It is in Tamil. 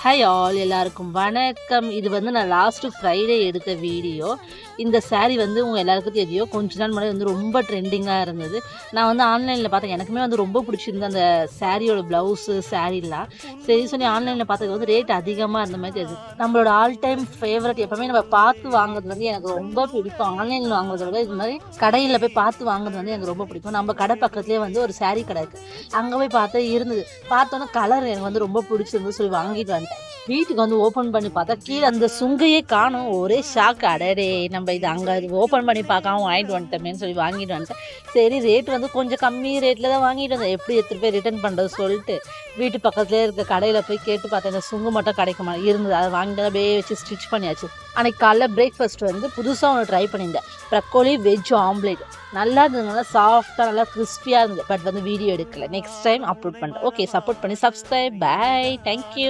ஹாய் ஆல் எல்லாருக்கும் வணக்கம். இது வந்து நான் லாஸ்ட்டு ஃப்ரைடே எடுத்த வீடியோ. இந்த சாரீ வந்து உங்கள் எல்லாருக்கும் தெரியும். கொஞ்ச நாள் முன்னாடி வந்து ரொம்ப ட்ரெண்டிங்காக இருந்தது. நான் வந்து ஆன்லைனில் பார்த்தேன். எனக்குமே வந்து ரொம்ப பிடிச்சிருந்தது அந்த சாரியோட ப்ளவுஸு, சாரீலாம். சரி சொல்லி ஆன்லைனில் பார்த்தது வந்து ரேட் அதிகமாக இருந்த மாதிரி தெரியுது. நம்மளோட ஆல் டைம் ஃபேவரட் எப்போவுமே நம்ம பார்த்து வாங்குறது வந்து எனக்கு ரொம்ப பிடிக்கும். ஆன்லைனில் வாங்குறத விட இது மாதிரி கடையில் போய் பார்த்து வாங்குறது வந்து எனக்கு ரொம்ப பிடிக்கும். நம்ம கடை பக்கத்துலேயே வந்து ஒரு சாரீ கடை இருக்குது. அங்கே போய் பார்த்தா இருந்தது. பார்த்தோன்னா கலர் எனக்கு வந்து ரொம்ப பிடிச்சிருந்து சொல்லி வாங்கிட்டு வந்தேன். வீட்டுக்கு வந்து ஓப்பன் பண்ணி பார்த்தா கீழே அந்த சுங்கையே காணும். ஒரே ஷாக். அடடே நம்ம இது அங்கே ஓப்பன் பண்ணி பார்க்காம வாங்கிட்டு வந்துட்டோமேன்னு சொல்லி வாங்கிட்டு வந்துட்டேன். சரி ரேட் வந்து கொஞ்சம் கம்மி ரேட்டில் தான் வாங்கிட்டு வந்தேன். எப்படி எடுத்துகிட்டு போய் ரிட்டர்ன் பண்ணுறது சொல்லிட்டு வீட்டு பக்கத்துலேயே இருக்க கடையில் போய் கேட்டு பார்த்தேன். இந்த சுங்கு மட்டும் கிடைக்குமா இருந்தது. அதை வாங்கிட்டு அப்படியே வச்சு ஸ்டிச் பண்ணியாச்சு. அன்றைக்கி காலைல பிரேக்ஃபாஸ்ட் வந்து புதுசாக ஒன்று ட்ரை பண்ணியிருந்தேன். ப்ரக்கோலி வெஜ் ஆம்லேட் நல்லா இருந்தது. நல்லா சாஃப்டாக நல்லா கிறிஸ்பியாக இருந்தது. பட் வந்து வீடியோ எடுக்கல. நெக்ஸ்ட் டைம் அப்லோட் பண்ணுறேன். ஓகே, சப்போர்ட் பண்ணி சப்ஸ்கிரைப். Bye, thank you.